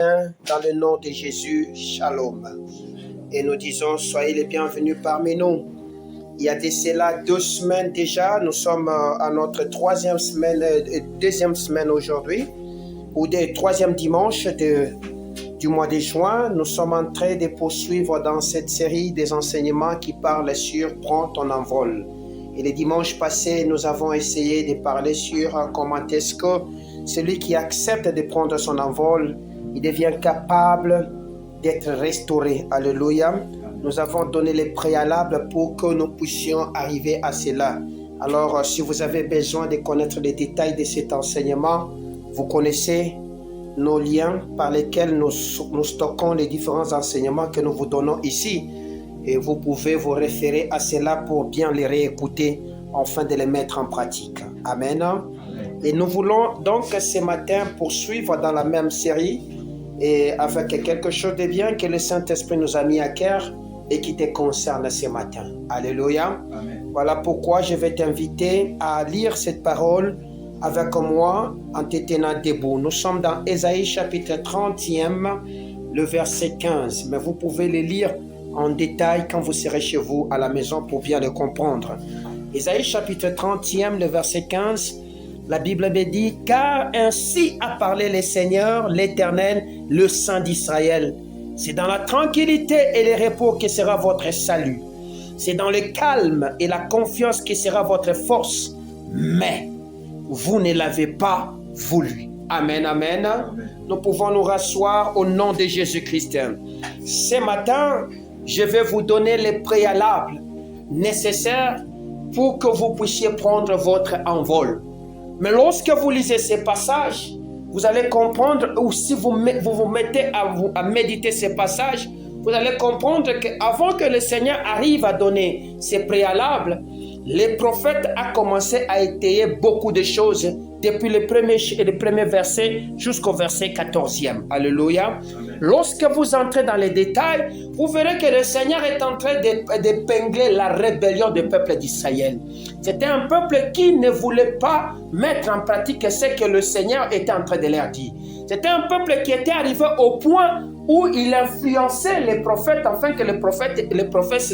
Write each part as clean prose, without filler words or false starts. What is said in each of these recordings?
Dans le nom de Jésus, Shalom. Et nous disons, soyez les bienvenus parmi nous. Il y a de cela 2 semaines déjà, nous sommes à notre deuxième semaine aujourd'hui, ou le 3e dimanche du mois de juin. Nous sommes en train de poursuivre dans cette série des enseignements qui parlent sur « Prends ton envol ». Et le dimanche passé, nous avons essayé de parler sur comment est-ce que celui qui accepte de prendre son envol, il devient capable d'être restauré. Alléluia. Nous avons donné les préalables pour que nous puissions arriver à cela. Alors, si vous avez besoin de connaître les détails de cet enseignement, vous connaissez nos liens par lesquels nous stockons les différents enseignements que nous vous donnons ici. Et vous pouvez vous référer à cela pour bien les réécouter afin de les mettre en pratique. Amen. Et nous voulons donc ce matin poursuivre dans la même série et avec quelque chose de bien que le Saint-Esprit nous a mis à cœur et qui te concerne ce matin. Alléluia. Amen. Voilà pourquoi je vais t'inviter à lire cette parole avec moi en te tenant debout. Nous sommes dans Ésaïe chapitre 30e, le verset 15. Mais vous pouvez le lire en détail quand vous serez chez vous à la maison pour bien le comprendre. Ésaïe chapitre 30e, le verset 15. La Bible me dit, car ainsi a parlé le Seigneur, l'Éternel, le Saint d'Israël. C'est dans la tranquillité et le repos que sera votre salut. C'est dans le calme et la confiance que sera votre force. Mais vous ne l'avez pas voulu. Amen, amen. Amen. Nous pouvons nous rasseoir au nom de Jésus-Christ. Ce matin, je vais vous donner les préalables nécessaires pour que vous puissiez prendre votre envol. Mais lorsque vous lisez ces passages, vous allez comprendre, ou si vous vous mettez à méditer ces passages, vous allez comprendre qu'avant que le Seigneur arrive à donner ces préalables, le prophète a commencé à étayer beaucoup de choses depuis le premier verset jusqu'au verset 14e. Alléluia. Amen. Lorsque vous entrez dans les détails, vous verrez que le Seigneur est en train d'épingler la rébellion du peuple d'Israël. C'était un peuple qui ne voulait pas mettre en pratique ce que le Seigneur était en train de leur dire. C'était un peuple qui était arrivé au point où il influençait les prophètes afin que les prophètes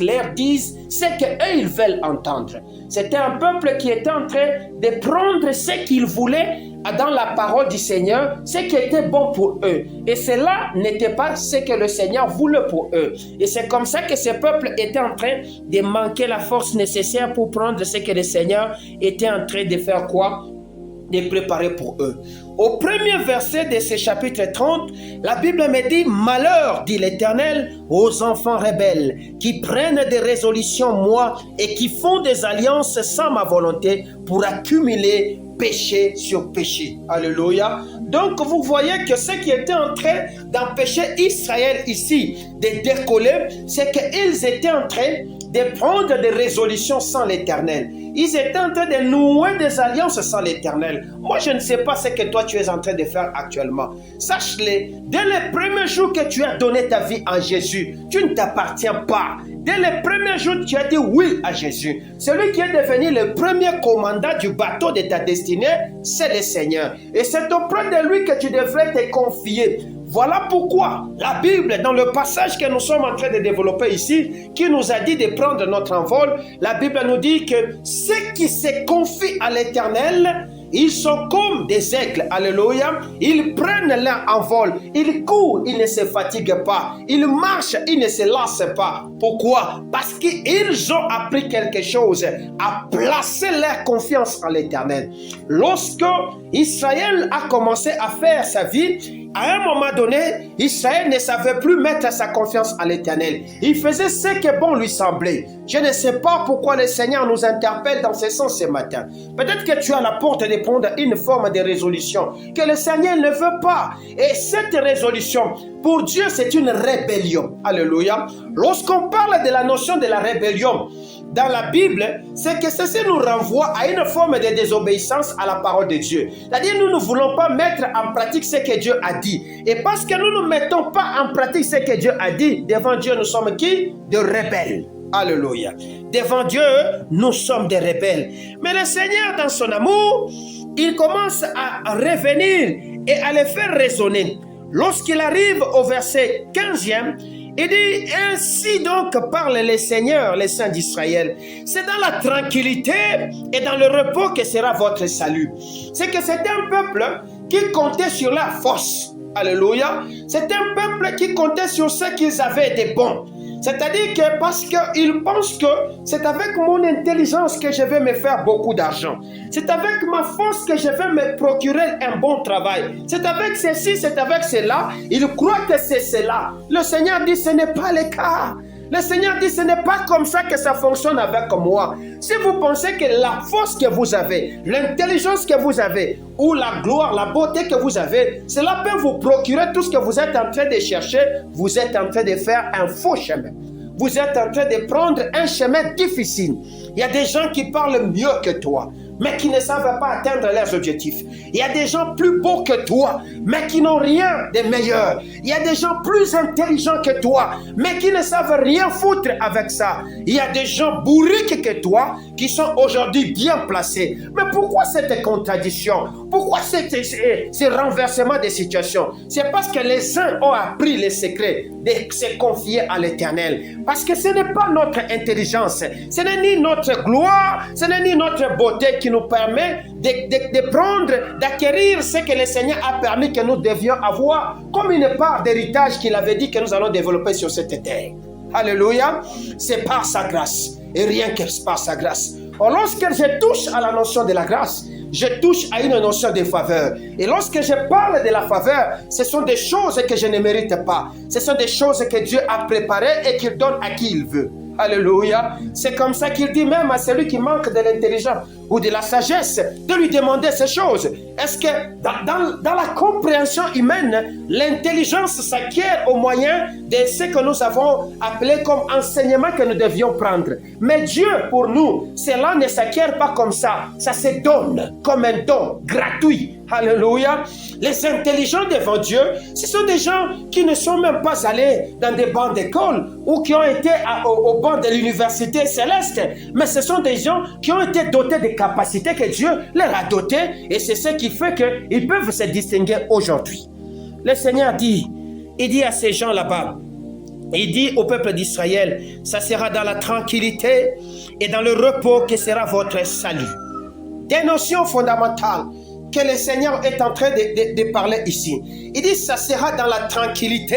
leur disent ce qu'eux ils veulent entendre. C'était un peuple qui était en train de prendre ce qu'ils voulaient dans la parole du Seigneur, ce qui était bon pour eux. Et cela n'était pas ce que le Seigneur voulait pour eux. Et c'est comme ça que ce peuple était en train de manquer la force nécessaire pour prendre ce que le Seigneur était en train de faire quoi? De préparer pour eux. Au premier verset de ce chapitre 30, la Bible me dit « Malheur, dit l'Éternel, aux enfants rebelles, qui prennent des résolutions, moi, et qui font des alliances sans ma volonté pour accumuler péché sur péché. » Alléluia. Donc, vous voyez que ce qui était en train d'empêcher Israël ici de décoller, c'est qu'ils étaient en train de prendre des résolutions sans l'Éternel. Ils étaient en train de nouer des alliances sans l'Éternel. Moi, je ne sais pas ce que toi, tu es en train de faire actuellement. Sache-le, dès le premier jour que tu as donné ta vie à Jésus, tu ne t'appartiens pas. Dès le premier jour, tu as dit oui à Jésus. Celui qui est devenu le premier commandant du bateau de ta destinée, c'est le Seigneur. Et c'est auprès de lui que tu devrais te confier. Voilà pourquoi la Bible, dans le passage que nous sommes en train de développer ici, qui nous a dit de prendre notre envol, la Bible nous dit que ceux qui se confient à l'Éternel, ils sont comme des aigles, alléluia. Ils prennent leur envol, ils courent, ils ne se fatiguent pas. Ils marchent, ils ne se lassent pas. Pourquoi? Parce qu'ils ont appris quelque chose, à placer leur confiance en l'Éternel. Lorsque Israël a commencé à faire sa vie, à un moment donné, Israël ne savait plus mettre sa confiance à l'Éternel. Il faisait ce que bon lui semblait. Je ne sais pas pourquoi le Seigneur nous interpelle dans ce sens ce matin. Peut-être que tu as la porte de prendre une forme de résolution que le Seigneur ne veut pas. Et cette résolution, pour Dieu, c'est une rébellion. Alléluia. Lorsqu'on parle de la notion de la rébellion, dans la Bible, c'est que ceci nous renvoie à une forme de désobéissance à la parole de Dieu. C'est-à-dire, nous ne voulons pas mettre en pratique ce que Dieu a dit. Et parce que nous ne mettons pas en pratique ce que Dieu a dit, devant Dieu, nous sommes qui? Des rebelles. Alléluia. Devant Dieu, nous sommes des rebelles. Mais le Seigneur, dans son amour, il commence à revenir et à les faire raisonner. Lorsqu'il arrive au verset 15e, il dit, ainsi donc parle les seigneurs, les saints d'Israël. C'est dans la tranquillité et dans le repos que sera votre salut. C'est que c'est un peuple qui comptait sur la force. Alléluia. C'est un peuple qui comptait sur ce qu'ils avaient de bon. C'est-à-dire que parce qu'ils pensent que c'est avec mon intelligence que je vais me faire beaucoup d'argent. C'est avec ma force que je vais me procurer un bon travail. C'est avec ceci, c'est avec cela. Ils croient que c'est cela. Le Seigneur dit ce n'est pas le cas. Le Seigneur dit ce n'est pas comme ça que ça fonctionne avec moi. Si vous pensez que la force que vous avez, l'intelligence que vous avez, ou la gloire, la beauté que vous avez, cela peut vous procurer tout ce que vous êtes en train de chercher, vous êtes en train de faire un faux chemin. Vous êtes en train de prendre un chemin difficile. Il y a des gens qui parlent mieux que toi, mais qui ne savent pas atteindre leurs objectifs. Il y a des gens plus beaux que toi, mais qui n'ont rien de meilleur. Il y a des gens plus intelligents que toi, mais qui ne savent rien foutre avec ça. Il y a des gens bourriques que toi, qui sont aujourd'hui bien placés. Mais pourquoi cette contradiction? Pourquoi ce renversement des situations? C'est parce que les uns ont appris les secrets de se confier à l'Éternel. Parce que ce n'est pas notre intelligence, ce n'est ni notre gloire, ce n'est ni notre beauté qui nous permet de prendre, d'acquérir ce que le Seigneur a permis que nous devions avoir comme une part d'héritage qu'il avait dit que nous allons développer sur cette terre. Alléluia. C'est par sa grâce et rien que par sa grâce. Or, lorsque je touche à la notion de la grâce, je touche à une notion de faveur. Et lorsque je parle de la faveur, ce sont des choses que je ne mérite pas. Ce sont des choses que Dieu a préparées et qu'il donne à qui il veut. Alléluia. C'est comme ça qu'il dit même à celui qui manque de l'intelligence ou de la sagesse de lui demander ces choses. Est-ce que dans la compréhension humaine, l'intelligence s'acquiert au moyen de ce que nous avons appelé comme enseignement que nous devions prendre. Mais Dieu, pour nous, cela ne s'acquiert pas comme ça. Ça se donne comme un don gratuit. Alléluia. Les intelligents devant Dieu, ce sont des gens qui ne sont même pas allés dans des bancs d'école ou qui ont été au banc de l'université céleste, mais ce sont des gens qui ont été dotés de capacités que Dieu leur a dotées et c'est ce qui fait qu'ils peuvent se distinguer aujourd'hui. Le Seigneur dit, il dit à ces gens là-bas, il dit au peuple d'Israël, ça sera dans la tranquillité et dans le repos que sera votre salut. Des notions fondamentales que le Seigneur est en train de parler ici. Il dit, ça sera dans la tranquillité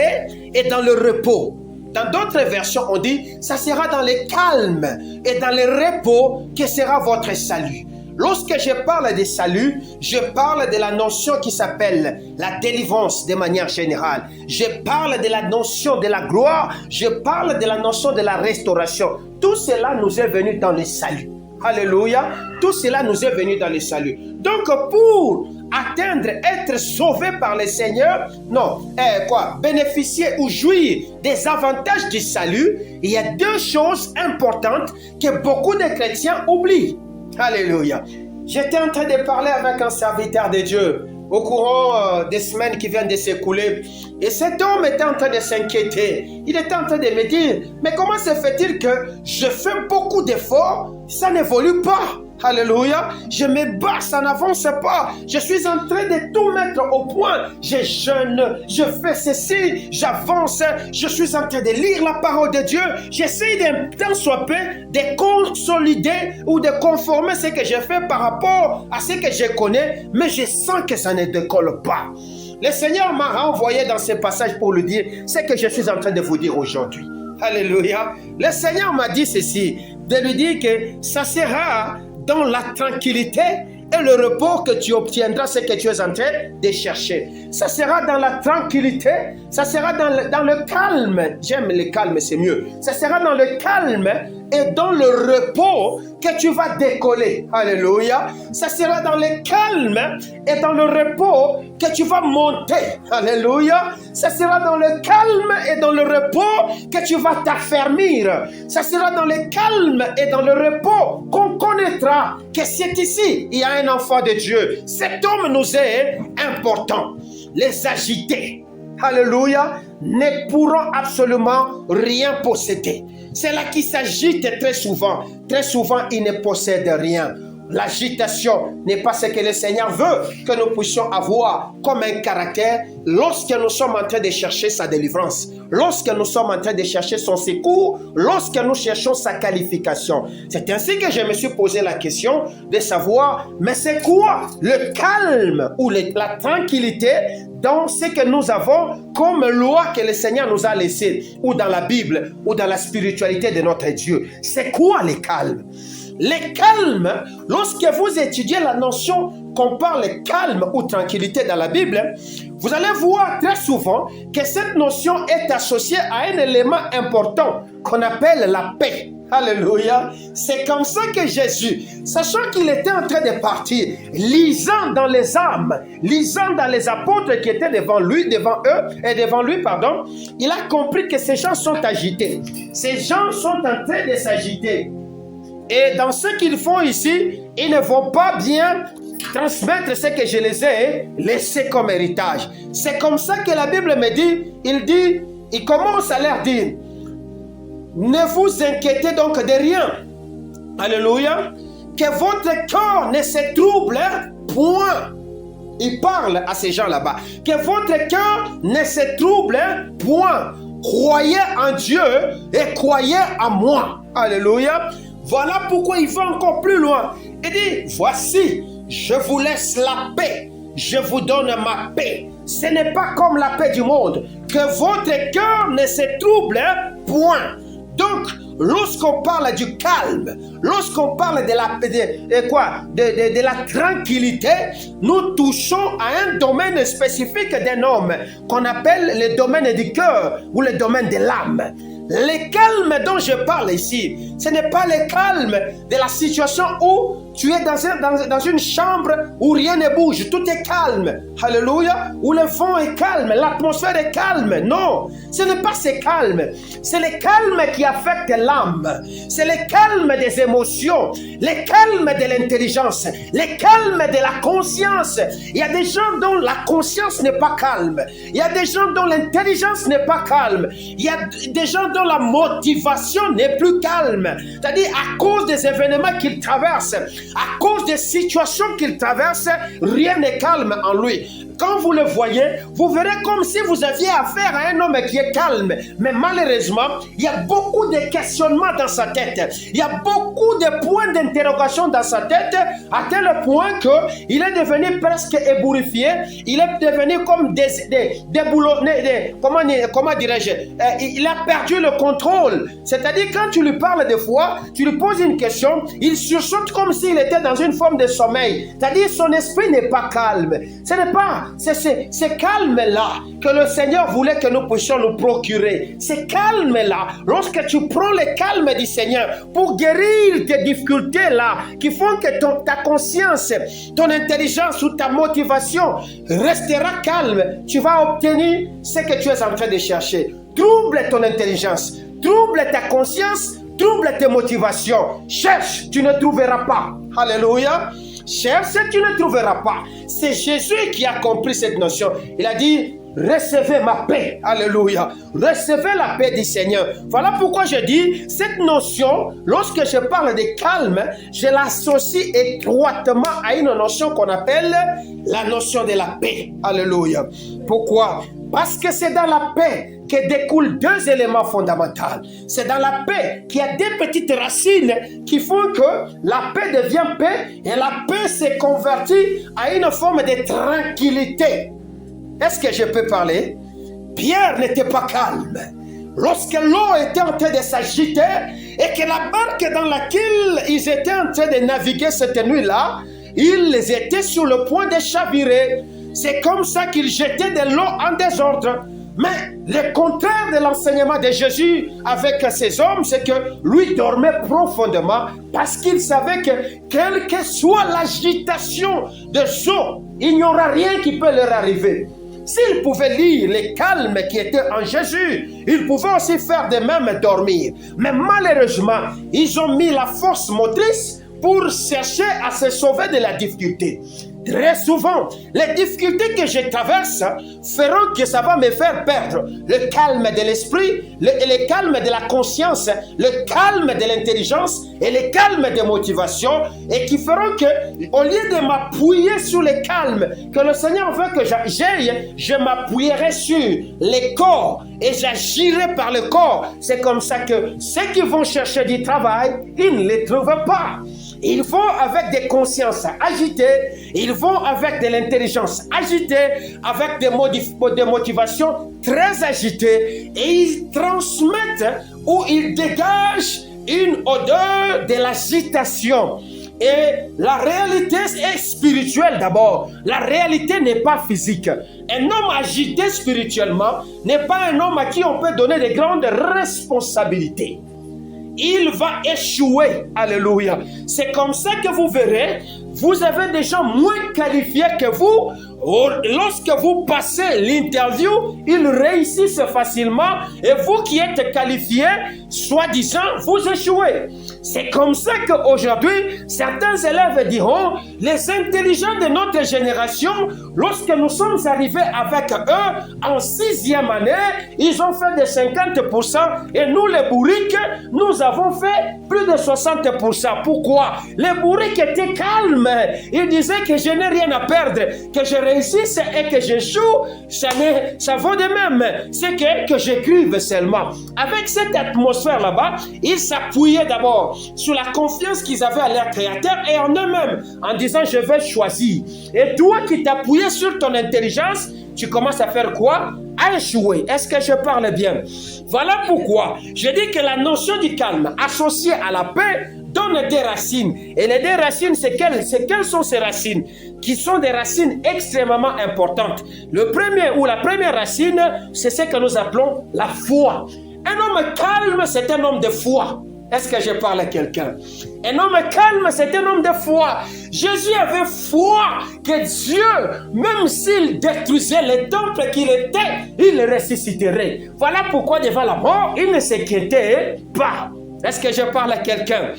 et dans le repos. Dans d'autres versions, on dit, ça sera dans le calme et dans le repos que sera votre salut. Lorsque je parle de salut, je parle de la notion qui s'appelle la délivrance de manière générale. Je parle de la notion de la gloire, je parle de la notion de la restauration. Tout cela nous est venu dans le salut. Alléluia. Tout cela nous est venu dans le salut. Donc, pour atteindre, être sauvé par le Seigneur, bénéficier ou jouir des avantages du salut, il y a deux choses importantes que beaucoup de chrétiens oublient. Alléluia. J'étais en train de parler avec un serviteur de Dieu au courant des semaines qui viennent de s'écouler. Et cet homme était en train de s'inquiéter. Il était en train de me dire, mais comment se fait-il que je fais beaucoup d'efforts, ça n'évolue pas? Alléluia. Je me bats, ça n'avance pas. Je suis en train de tout mettre au point. Je jeûne, je fais ceci, j'avance. Je suis en train de lire la parole de Dieu. J'essaie d'un temps soit peu de consolider ou de conformer ce que je fais par rapport à ce que je connais. Mais je sens que ça ne décolle pas. Le Seigneur m'a renvoyé dans ce passage pour lui dire ce que je suis en train de vous dire aujourd'hui. Alléluia. Le Seigneur m'a dit ceci, de lui dire que ça sera dans la tranquillité et le repos que tu obtiendras ce que tu es en train de chercher. Ça sera dans la tranquillité, ça sera dans le calme. J'aime le calme, c'est mieux. Ça sera dans le calme et dans le repos que tu vas décoller. Alléluia. Ça sera dans le calme et dans le repos que tu vas monter. Alléluia. Ça sera dans le calme et dans le repos que tu vas t'affermir. Ça sera dans le calme et dans le repos qu'on connaîtra que c'est ici, il y a un enfant de Dieu. Cet homme nous est important. Les agités, alléluia, ne pourront absolument rien posséder. C'est là qu'ils s'agitent très souvent. Très souvent, ils ne possèdent rien. L'agitation n'est pas ce que le Seigneur veut que nous puissions avoir comme un caractère lorsque nous sommes en train de chercher sa délivrance, lorsque nous sommes en train de chercher son secours, lorsque nous cherchons sa qualification. C'est ainsi que je me suis posé la question de savoir, mais c'est quoi le calme ou la tranquillité dans ce que nous avons comme loi que le Seigneur nous a laissé, ou dans la Bible, ou dans la spiritualité de notre Dieu? C'est quoi le calme? Le calme, lorsque vous étudiez la notion qu'on parle calme ou tranquillité dans la Bible, vous allez voir très souvent que cette notion est associée à un élément important qu'on appelle la paix. Alléluia. C'est comme ça que Jésus, sachant qu'il était en train de partir, lisant dans les âmes, lisant dans les apôtres qui étaient devant lui, il a compris que ces gens sont agités. Ces gens sont en train de s'agiter. Et dans ce qu'ils font ici, ils ne vont pas bien transmettre ce que je les ai laissés comme héritage. C'est comme ça que la Bible me dit, il commence à leur dire, ne vous inquiétez donc de rien. Alléluia. Que votre cœur ne se trouble point. Il parle à ces gens là-bas. Que votre cœur ne se trouble point. Croyez en Dieu et croyez en moi. Alléluia. Voilà pourquoi il va encore plus loin. Il dit, voici, je vous laisse la paix. Je vous donne ma paix. Ce n'est pas comme la paix du monde. Que votre cœur ne se trouble point. Donc, lorsqu'on parle du calme, lorsqu'on parle de la tranquillité, nous touchons à un domaine spécifique d'un homme qu'on appelle le domaine du cœur ou le domaine de l'âme. Le calme dont je parle ici, ce n'est pas le calme de la situation où tu es dans une chambre où rien ne bouge, tout est calme. Alléluia. Où le vent est calme, l'atmosphère est calme. Non, ce n'est pas ce calme. C'est le calme qui affecte l'âme. C'est le calme des émotions, le calme de l'intelligence, le calme de la conscience. Il y a des gens dont la conscience n'est pas calme. Il y a des gens dont l'intelligence n'est pas calme. Il y a des gens dont la motivation n'est plus calme. C'est-à-dire à cause des événements qu'ils traversent, à cause des situations qu'il traverse, rien n'est calme en lui. Quand vous le voyez, vous verrez comme si vous aviez affaire à un homme qui est calme. Mais malheureusement, il y a beaucoup de questionnements dans sa tête. Il y a beaucoup de points d'interrogation dans sa tête, à tel point qu'il est devenu presque ébouriffé. Il est devenu comme déboulonné. Comment dirais-je? Il a perdu le contrôle. C'est-à-dire, quand tu lui parles des fois, tu lui poses une question, il sursaute comme s'il était dans une forme de sommeil. C'est-à-dire, son esprit n'est pas calme. Ce n'est pas ce calme-là que le Seigneur voulait que nous puissions nous procurer. Ce calme-là, lorsque tu prends le calme du Seigneur pour guérir tes difficultés-là, qui font que ta conscience, ton intelligence ou ta motivation restera calme, tu vas obtenir ce que tu es en train de chercher. Trouble ton intelligence, trouble ta conscience, trouble tes motivations. Cherche, tu ne trouveras pas. Alléluia. Cherche, tu ne trouveras pas. C'est Jésus qui a compris cette notion. Il a dit, recevez ma paix. Alléluia. Recevez la paix du Seigneur. Voilà pourquoi je dis, cette notion, lorsque je parle de calme, je l'associe étroitement à une notion qu'on appelle la notion de la paix. Alléluia. Pourquoi? Parce que c'est dans la paix que découlent deux éléments fondamentaux. C'est dans la paix qu'il y a des petites racines qui font que la paix devient paix et la paix s'est convertie à une forme de tranquillité. Est-ce que je peux parler? Pierre n'était pas calme. Lorsque l'eau était en train de s'agiter et que la barque dans laquelle ils étaient en train de naviguer cette nuit-là, ils étaient sur le point de chavirer. C'est comme ça qu'ils jetaient de l'eau en désordre. Mais le contraire de l'enseignement de Jésus avec ces hommes, c'est que lui dormait profondément parce qu'il savait que quelle que soit l'agitation des eaux, il n'y aura rien qui peut leur arriver. S'ils pouvaient lire le calme qui était en Jésus, ils pouvaient aussi faire de même dormir. Mais malheureusement, ils ont mis la force motrice pour chercher à se sauver de la difficulté. Très souvent, les difficultés que je traverse feront que ça va me faire perdre le calme de l'esprit, le calme de la conscience, le calme de l'intelligence et le calme de motivation, et qui feront que, au lieu de m'appuyer sur le calme que le Seigneur veut que j'aille, je m'appuierai sur le corps et j'agirai par le corps. C'est comme ça que ceux qui vont chercher du travail, ils ne les trouvent pas. Ils vont avec des consciences agitées, ils vont avec de l'intelligence agitée, avec des motivations très agitées, et ils transmettent ou ils dégagent une odeur de l'agitation. Et la réalité est spirituelle d'abord. La réalité n'est pas physique. Un homme agité spirituellement n'est pas un homme à qui on peut donner de grandes responsabilités. Il va échouer. Alléluia. C'est comme ça que vous verrez, vous avez des gens moins qualifiés que vous. Lorsque vous passez l'interview, ils réussissent facilement, et vous qui êtes qualifiés, soi-disant, vous échouez. C'est comme ça qu'aujourd'hui, certains élèves diront, les intelligents de notre génération, lorsque nous sommes arrivés avec eux en 6e année, ils ont fait de 50%, et nous les bourriques, nous avons fait plus de 60%. Pourquoi? Les bourriques étaient calmes. Ils disaient que je n'ai rien à perdre, que je réussisse et que j'échoue, ça vaut de même. C'est que j'écrive seulement. Avec cette atmosphère là-bas, ils s'appuyaient d'abord sur la confiance qu'ils avaient à leur créateur et en eux-mêmes, en disant je vais choisir. Et toi qui t'appuyais sur ton intelligence, tu commences à faire quoi? À échouer. Est-ce que je parle bien? Voilà pourquoi je dis que la notion du calme associée à la paix donne des racines. Et les deux racines, quelles sont ces racines? Qui sont des racines extrêmement importantes. La première racine, c'est ce que nous appelons la foi. Un homme calme, c'est un homme de foi. Est-ce que je parle à quelqu'un? Un homme calme, c'est un homme de foi. Jésus avait foi que Dieu, même s'il détruisait les temples qu'il était, il le ressusciterait. Voilà pourquoi devant la mort, il ne s'inquiétait pas. Est-ce que je parle à quelqu'un?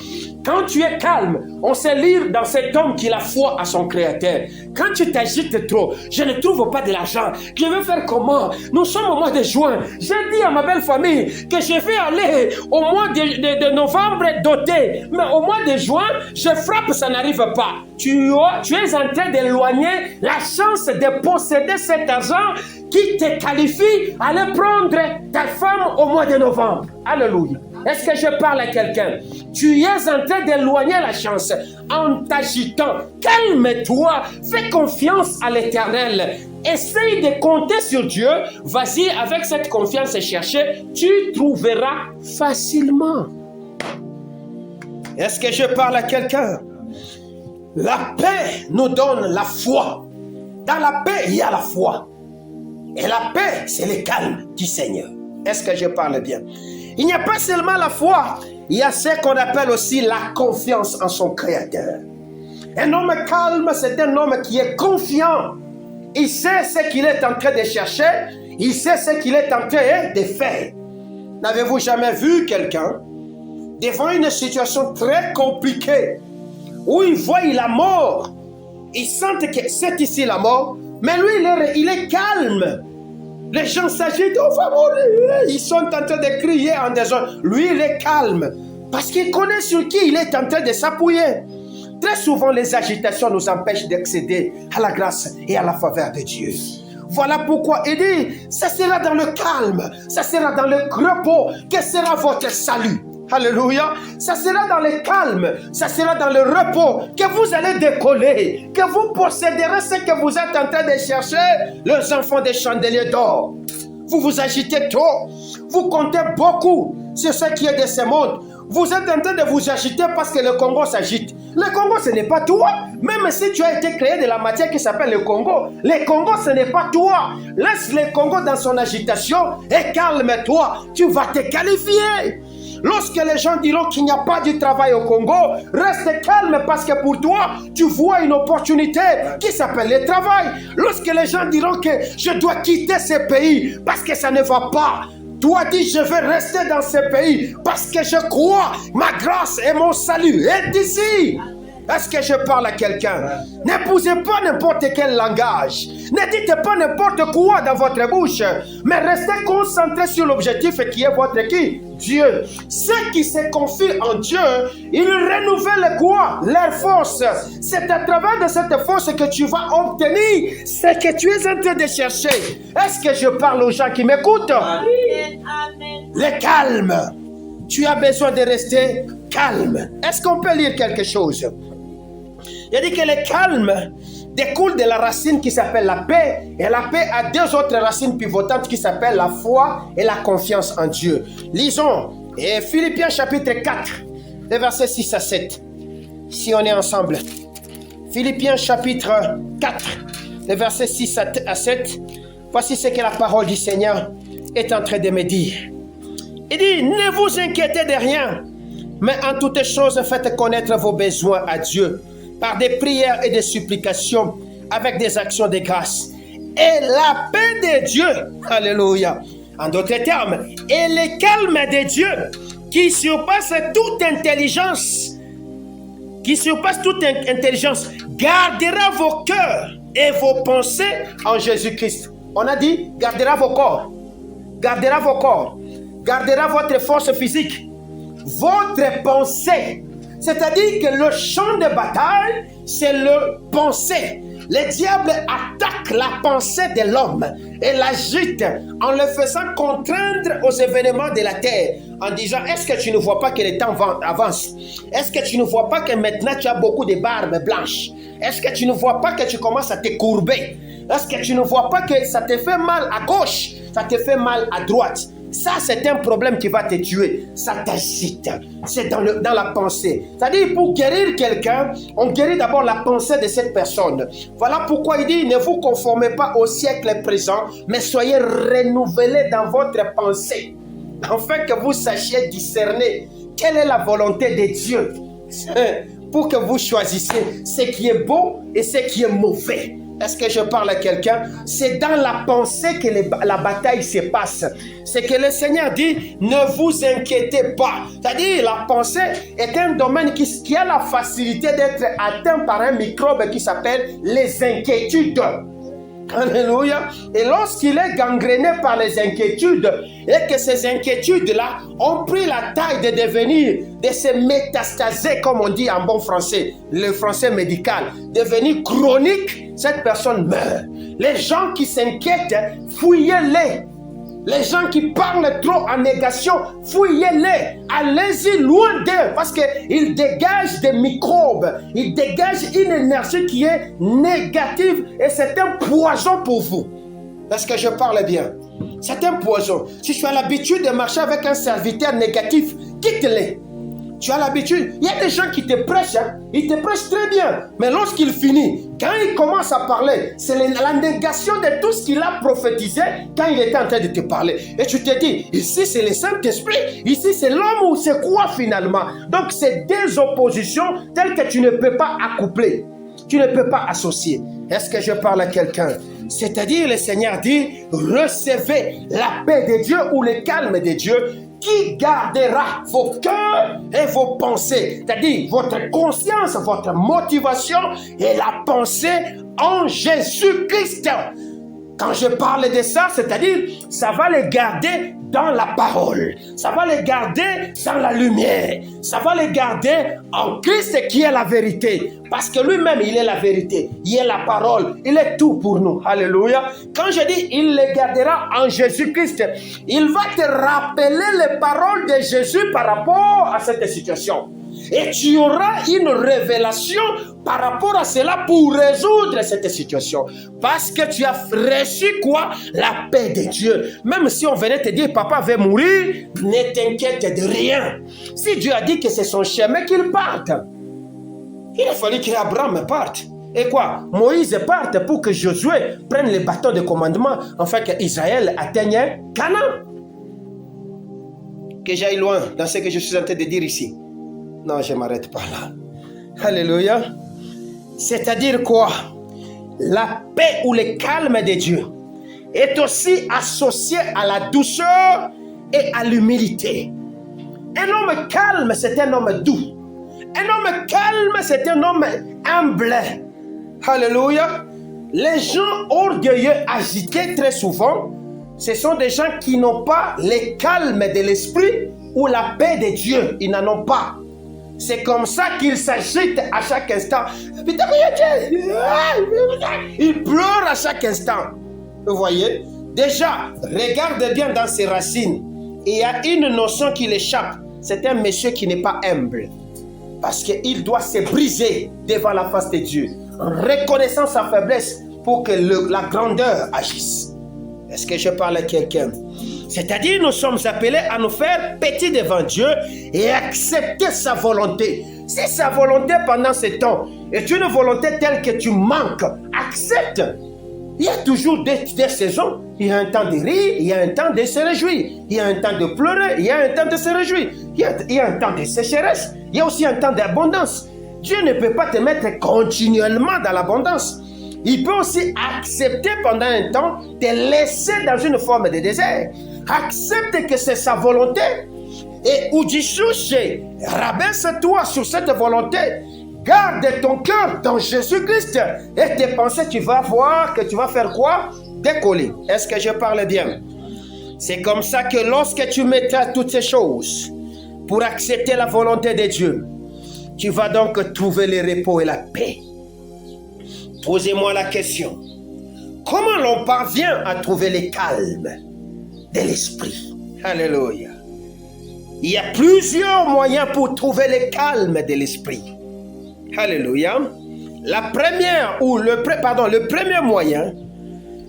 Quand tu es calme, on sait lire dans cet homme qu'il a foi à son créateur. Quand tu t'agites trop, je ne trouve pas de l'argent. Je vais faire comment? Nous sommes au mois de juin. J'ai dit à ma belle famille que je vais aller au mois de novembre doté. Mais au mois de juin, je frappe, ça n'arrive pas. Tu es en train d'éloigner la chance de posséder cet argent qui te qualifie à aller prendre ta femme au mois de novembre. Alléluia. Est-ce que je parle à quelqu'un? Tu es en train d'éloigner la chance en t'agitant. Calme-toi, fais confiance à l'Éternel. Essaye de compter sur Dieu. Vas-y avec cette confiance et chercher. Tu trouveras facilement. Est-ce que je parle à quelqu'un? La paix nous donne la foi. Dans la paix, il y a la foi. Et la paix, c'est le calme du Seigneur. Est-ce que je parle bien? Il n'y a pas seulement la foi, il y a ce qu'on appelle aussi la confiance en son Créateur. Un homme calme, c'est un homme qui est confiant. Il sait ce qu'il est en train de chercher, il sait ce qu'il est en train de faire. N'avez-vous jamais vu quelqu'un devant une situation très compliquée où il voit la mort, il sent que c'est ici la mort, mais lui il est calme. Les gens s'agitent, on va mourir. Ils sont en train de crier en désordre. Lui, il est calme. Parce qu'il connaît sur qui il est en train de s'appuyer. Très souvent, les agitations nous empêchent d'accéder à la grâce et à la faveur de Dieu. Voilà pourquoi il dit, ça sera dans le calme, ça sera dans le repos que sera votre salut. Alléluia. Ça sera dans le calme, ça sera dans le repos que vous allez décoller, que vous posséderez ce que vous êtes en train de chercher, les enfants des chandeliers d'or. Vous vous agitez trop, vous comptez beaucoup sur ce qui est de ce monde. Vous êtes en train de vous agiter parce que le Congo s'agite. Le Congo, ce n'est pas toi. Même si tu as été créé de la matière qui s'appelle le Congo ce n'est pas toi. Laisse le Congo dans son agitation et calme-toi. Tu vas te qualifier. Lorsque les gens diront qu'il n'y a pas de travail au Congo, reste calme parce que pour toi, tu vois une opportunité qui s'appelle le travail. Lorsque les gens diront que je dois quitter ce pays parce que ça ne va pas, toi dis je vais rester dans ce pays parce que je crois ma grâce et mon salut est ici. Est-ce que je parle à quelqu'un? N'épousez pas n'importe quel langage. Ne dites pas n'importe quoi dans votre bouche. Mais restez concentrés sur l'objectif qui est votre qui? Dieu. Ceux qui se confient en Dieu, ils renouvellent quoi? Leur force. C'est à travers de cette force que tu vas obtenir ce que tu es en train de chercher. Est-ce que je parle aux gens qui m'écoutent? Le calme. Tu as besoin de rester calme. Est-ce qu'on peut lire quelque chose? Il dit que le calme découle de la racine qui s'appelle la paix. Et la paix a deux autres racines pivotantes qui s'appellent la foi et la confiance en Dieu. Lisons Philippiens chapitre 4, les versets 6 à 7. Si on est ensemble. Philippiens chapitre 4, les versets 6 à 7. Voici ce que la parole du Seigneur est en train de me dire. Il dit, ne vous inquiétez de rien, mais en toutes choses faites connaître vos besoins à Dieu par des prières et des supplications avec des actions de grâce. Et la paix de Dieu, alléluia, en d'autres termes, et le calme de Dieu qui surpasse toute intelligence, gardera vos cœurs et vos pensées en Jésus-Christ. On a dit, gardera vos corps, gardera votre force physique, votre pensée. C'est-à-dire que le champ de bataille, c'est le pensée. Le diable attaque la pensée de l'homme et l'agite en le faisant contraindre aux événements de la terre, en disant, est-ce que tu ne vois pas que le temps avance? Est-ce que tu ne vois pas que maintenant tu as beaucoup de barbes blanches? Est-ce que tu ne vois pas que tu commences à te courber? Est-ce que tu ne vois pas que ça te fait mal à gauche, ça te fait mal à droite? Ça, c'est un problème qui va te tuer. Ça t'agite. C'est dans la pensée. C'est-à-dire, pour guérir quelqu'un, on guérit d'abord la pensée de cette personne. Voilà pourquoi il dit, ne vous conformez pas au siècle présent, mais soyez renouvelés dans votre pensée, afin que vous sachiez discerner quelle est la volonté de Dieu, pour que vous choisissiez ce qui est beau et ce qui est mauvais. Est-ce que je parle à quelqu'un? C'est dans la pensée que la bataille se passe. C'est que le Seigneur dit, ne vous inquiétez pas. C'est-à-dire, la pensée est un domaine qui a la facilité d'être atteint par un microbe qui s'appelle les inquiétudes. Alléluia. Et lorsqu'il est gangréné par les inquiétudes, et que ces inquiétudes-là ont pris la taille de devenir, de se métastaser, comme on dit en bon français, le français médical, devenir chronique, cette personne meurt. Les gens qui s'inquiètent, fouillez-les. Les gens qui parlent trop en négation, fouillez-les. Allez-y loin d'eux parce qu'ils dégagent des microbes. Ils dégagent une énergie qui est négative et c'est un poison pour vous. Est-ce que je parle bien? C'est un poison. Si tu as l'habitude de marcher avec un serviteur négatif, quitte-les. Tu as l'habitude. Il y a des gens qui te prêchent, hein? Ils te prêchent très bien. Mais lorsqu'il finit, quand il commence à parler, c'est la négation de tout ce qu'il a prophétisé quand il était en train de te parler. Et tu te dis, ici c'est le Saint-Esprit, ici c'est l'homme ou c'est quoi finalement? Donc c'est des oppositions telles que tu ne peux pas accoupler. Tu ne peux pas associer. Est-ce que je parle à quelqu'un? C'est-à-dire, le Seigneur dit, recevez la paix de Dieu ou le calme de Dieu qui gardera vos cœurs et vos pensées. C'est-à-dire, votre conscience, votre motivation et la pensée en Jésus-Christ. Quand je parle de ça, c'est-à-dire, ça va les garder dans la parole. Ça va les garder dans la lumière. Ça va les garder en Christ qui est la vérité. Parce que lui-même, il est la vérité. Il est la parole. Il est tout pour nous. Alléluia. Quand je dis, il les gardera en Jésus-Christ, il va te rappeler les paroles de Jésus par rapport à cette situation. Et tu auras une révélation par rapport à cela pour résoudre cette situation. Parce que tu as reçu quoi? La paix de Dieu. Même si on venait te dire, papa va mourir, ne t'inquiète de rien. Si Dieu a dit que c'est son chemin qu'il parte, il a fallu qu'Abraham parte. Et quoi? Moïse parte pour que Josué prenne le bâton de commandement afin qu'Israël atteigne Canaan. Que j'aille loin dans ce que je suis en train de dire ici. Non, je ne m'arrête pas là. Alléluia. C'est-à-dire quoi? La paix ou le calme de Dieu est aussi associé à la douceur et à l'humilité. Un homme calme, c'est un homme doux. Un homme calme, c'est un homme humble. Alléluia. Les gens orgueilleux, agités très souvent, ce sont des gens qui n'ont pas le calme de l'esprit ou la paix de Dieu. Ils n'en ont pas. C'est comme ça qu'ils s'agitent à chaque instant. Ils pleurent à chaque instant. Vous voyez? Déjà, regarde bien dans ses racines. Il y a une notion qui l'échappe. C'est un monsieur qui n'est pas humble. Parce qu'il doit se briser devant la face de Dieu, en reconnaissant sa faiblesse pour que la grandeur agisse. Est-ce que je parle à quelqu'un? C'est-à-dire, nous sommes appelés à nous faire petits devant Dieu et accepter sa volonté. Si sa volonté pendant ce temps est une volonté telle que tu manques, accepte. Il y a toujours des saisons. Il y a un temps de rire, il y a un temps de se réjouir. Il y a un temps de pleurer, il y a un temps de se réjouir. Il y a un temps de sécheresse, il y a aussi un temps d'abondance. Dieu ne peut pas te mettre continuellement dans l'abondance. Il peut aussi accepter pendant un temps de laisser dans une forme de désert. Accepte que c'est sa volonté. Et Oudishouche, rabaisse-toi sur cette volonté. Garde ton cœur dans Jésus-Christ. Et tes pensées, tu vas voir que tu vas faire quoi? Décoller. Est-ce que je parle bien? C'est comme ça que lorsque tu mettras toutes ces choses pour accepter la volonté de Dieu, tu vas donc trouver le repos et la paix. Posez-moi la question. Comment l'on parvient à trouver le calme de l'esprit? Alléluia. Il y a plusieurs moyens pour trouver le calme de l'esprit. Alléluia. Le premier moyen,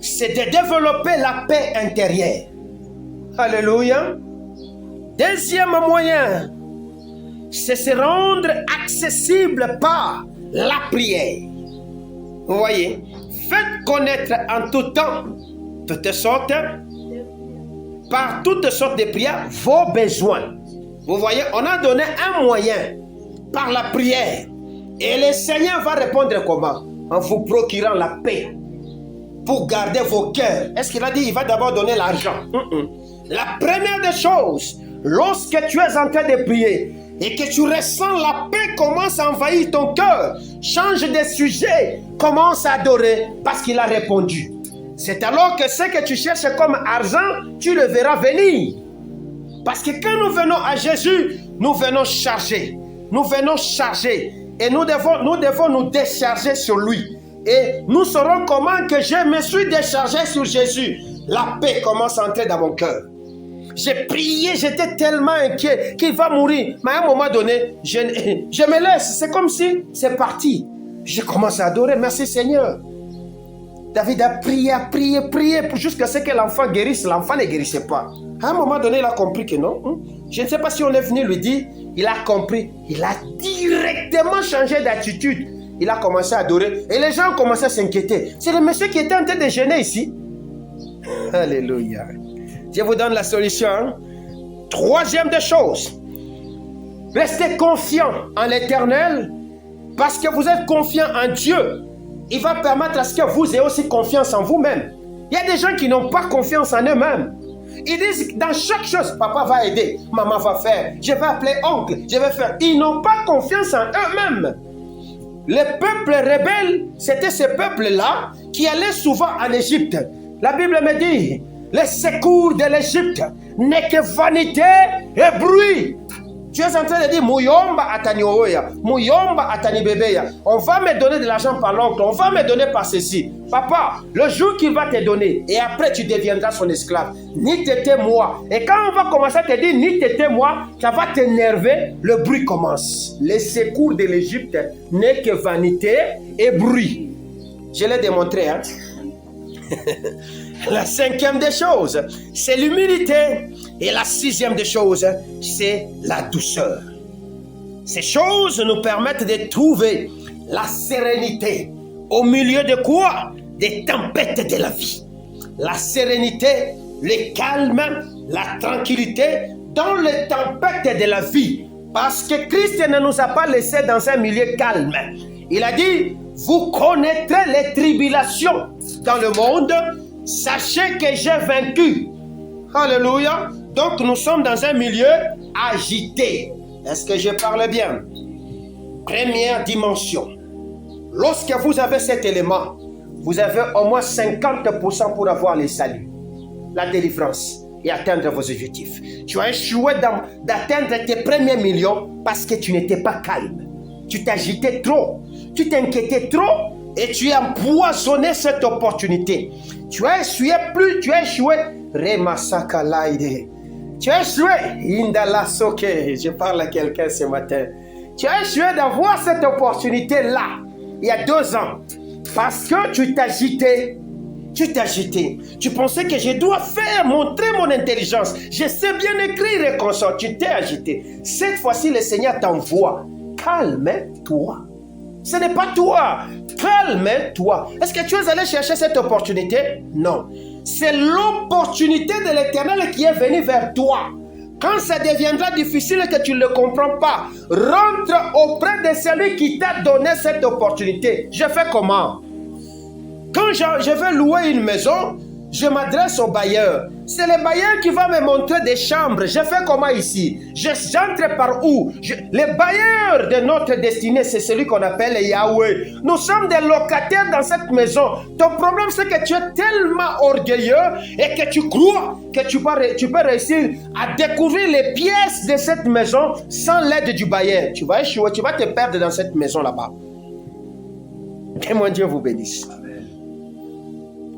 c'est de développer la paix intérieure. Alléluia. Deuxième moyen, c'est se rendre accessible par la prière. Vous voyez, faites connaître en tout temps, par toutes sortes de prières, vos besoins. Vous voyez, on a donné un moyen par la prière. Et le Seigneur va répondre comment? En vous procurant la paix pour garder vos cœurs. Est-ce qu'il a dit qu'il va d'abord donner l'argent? La première des choses, lorsque tu es en train de prier et que tu ressens la paix commence à envahir ton cœur, change de sujet, commence à adorer parce qu'il a répondu. C'est alors que ce que tu cherches comme argent, tu le verras venir. Parce que quand nous venons à Jésus, nous venons charger. Nous venons charger. Et nous devons nous décharger sur lui. Et nous saurons comment que je me suis déchargé sur Jésus. La paix commence à entrer dans mon cœur. J'ai prié, j'étais tellement inquiet qu'il va mourir. Mais à un moment donné, je me laisse. C'est comme si c'est parti. Je commence à adorer. Merci Seigneur. David a prié jusqu'à ce que l'enfant guérisse. L'enfant ne guérissait pas. À un moment donné, il a compris que non. Je ne sais pas si on est venu lui dire. Il a compris. Il a directement changé d'attitude. Il a commencé à adorer. Et les gens ont commencé à s'inquiéter. C'est le monsieur qui était en train de jeûner ici. Alléluia. Je vous donne la solution. Troisième des choses. Restez confiant en l'Éternel. Parce que vous êtes confiant en Dieu. Il va permettre à ce que vous ayez aussi confiance en vous-même. Il y a des gens qui n'ont pas confiance en eux-mêmes. Ils disent dans chaque chose, papa va aider, maman va faire, je vais appeler oncle, je vais faire. Ils n'ont pas confiance en eux-mêmes. Les peuples rebelles, c'était ces peuples-là qui allaient souvent en Égypte. La Bible me dit, les secours de l'Égypte n'est que vanité et bruit. Tu es en train de dire, Mouyomba atani oya, Mouyomba atani bebeya. On va me donner de l'argent par l'oncle, on va me donner par ceci. Papa, le jour qu'il va te donner, et après tu deviendras son esclave. Ni t'étais moi. Et quand on va commencer à te dire, ni t'étais moi, ça va t'énerver, le bruit commence. Les secours de l'Égypte n'est que vanité et bruit. Je l'ai démontré, hein. La cinquième des choses, c'est l'humilité. Et la sixième des choses, c'est la douceur. Ces choses nous permettent de trouver la sérénité au milieu de quoi? Des tempêtes de la vie. La sérénité, le calme, la tranquillité dans les tempêtes de la vie. Parce que Christ ne nous a pas laissés dans un milieu calme. Il a dit, vous connaîtrez les tribulations dans le monde, sachez que j'ai vaincu. Alléluia. Donc nous sommes dans un milieu agité. Est-ce que je parle bien? Première dimension. Lorsque vous avez cet élément, vous avez au moins 50% pour avoir le salut, la délivrance et atteindre vos objectifs. Tu as échoué d'atteindre tes premiers millions parce que tu n'étais pas calme. Tu t'agitais trop, tu t'inquiétais trop et tu as empoisonné cette opportunité. Tu as échoué Remasakalaide. Tu as échoué Indalasoke. Je parle à quelqu'un ce matin. Tu as échoué d'avoir cette opportunité-là il y a 2 ans parce que tu t'agitais. Tu pensais que je dois montrer mon intelligence. Je sais bien écrire et consort. Tu t'es agité. Cette fois-ci, le Seigneur t'envoie. Calme-toi. Ce n'est pas toi. Calme-toi. Est-ce que tu es allé chercher cette opportunité? Non. C'est l'opportunité de l'Éternel qui est venue vers toi. Quand ça deviendra difficile que tu ne le comprends pas, rentre auprès de celui qui t'a donné cette opportunité. Je fais comment? Quand je veux louer une maison, je m'adresse au bailleur. C'est le bailleur qui va me montrer des chambres. Je fais comment ici? J'entre par où? Le bailleur de notre destinée, c'est celui qu'on appelle Yahweh. Nous sommes des locataires dans cette maison. Ton problème, c'est que tu es tellement orgueilleux et que tu crois que tu peux réussir à découvrir les pièces de cette maison sans l'aide du bailleur. Tu vas échouer, tu vas te perdre dans cette maison là-bas. Que mon Dieu vous bénisse.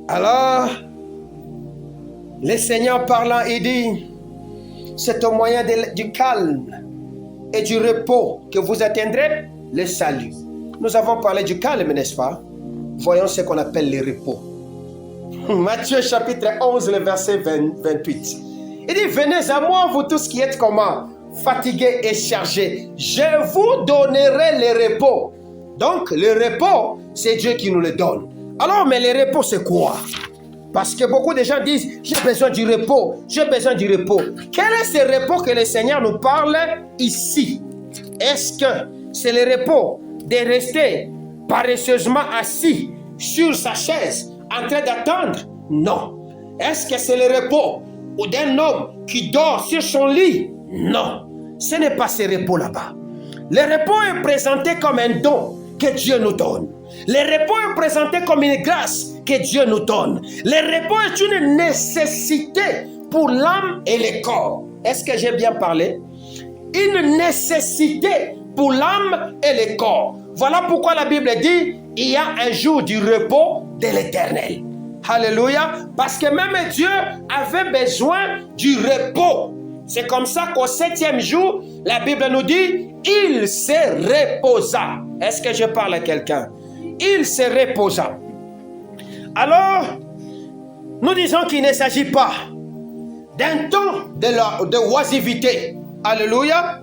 Alors, le Seigneur parlant, il dit, c'est au moyen du calme et du repos que vous atteindrez le salut. Nous avons parlé du calme, n'est-ce pas? Voyons ce qu'on appelle le repos. Matthieu chapitre 11, le verset 28. Il dit, venez à moi, vous tous qui êtes comment? Fatigués et chargés. Je vous donnerai le repos. Donc, le repos, c'est Dieu qui nous le donne. Alors, mais le repos, c'est quoi? Parce que beaucoup de gens disent, j'ai besoin du repos, j'ai besoin du repos. Quel est ce repos que le Seigneur nous parle ici? Est-ce que c'est le repos de rester paresseusement assis sur sa chaise en train d'attendre? Non. Est-ce que c'est le repos d'un homme qui dort sur son lit? Non. Ce n'est pas ce repos là-bas. Le repos est présenté comme un don que Dieu nous donne. Le repos est présenté comme une grâce que Dieu nous donne. Le repos est une nécessité pour l'âme et le corps. Est-ce que j'ai bien parlé? Une nécessité pour l'âme et le corps. Voilà pourquoi la Bible dit, il y a un jour du repos de l'Éternel. Alléluia. Parce que même Dieu avait besoin du repos. C'est comme ça qu'au 7e jour, la Bible nous dit, il se reposa. Est-ce que je parle à quelqu'un? Il se reposa. Alors, nous disons qu'il ne s'agit pas d'un temps de oisivité. Alléluia.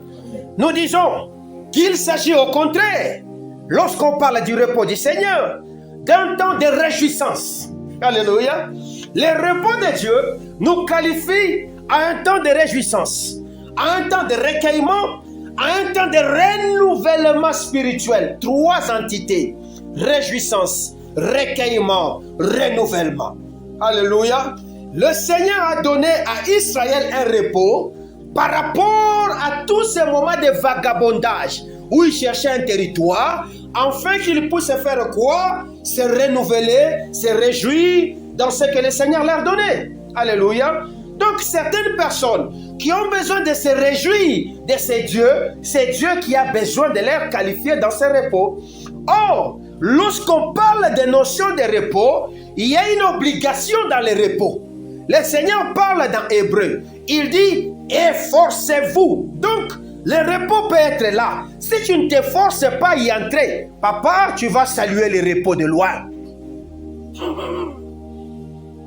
Nous disons qu'il s'agit au contraire, lorsqu'on parle du repos du Seigneur, d'un temps de réjouissance. Alléluia. Le repos de Dieu nous qualifie à un temps de réjouissance, à un temps de recueillement, à un temps de renouvellement spirituel. 3 entités. Réjouissance, recueillement, renouvellement. Alléluia. Le Seigneur a donné à Israël un repos par rapport à tous ces moments de vagabondage où il cherchait un territoire, afin qu'il puisse faire quoi? Se renouveler, se réjouir dans ce que le Seigneur leur donnait. Alléluia. Donc certaines personnes qui ont besoin de se réjouir de ces dieux, c'est Dieu qui a besoin de les qualifier dans ce repos. Or, lorsqu'on parle de notion de repos, il y a une obligation dans le repos. Le Seigneur parle dans Hébreu. Il dit, efforcez-vous. Donc, le repos peut être là. Si tu ne t'efforces pas à y entrer, papa, tu vas saluer le repos de loin.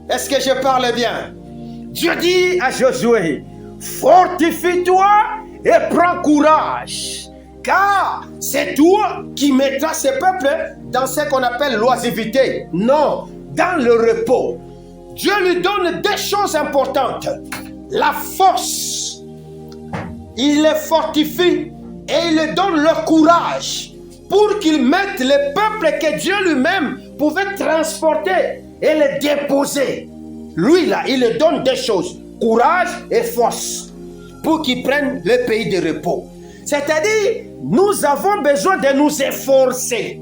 Est-ce que je parle bien? Dieu dit à Josué, fortifie-toi et prends courage. Car c'est toi qui mettras ce peuple dans ce qu'on appelle l'oisivité. Non, dans le repos. Dieu lui donne 2 choses importantes. La force. Il les fortifie et il leur donne le courage pour qu'ils mettent le peuple que Dieu lui-même pouvait transporter et le déposer. Lui là, il leur donne 2 choses. Courage et force. Pour qu'ils prennent le pays de repos. C'est-à-dire, nous avons besoin de nous efforcer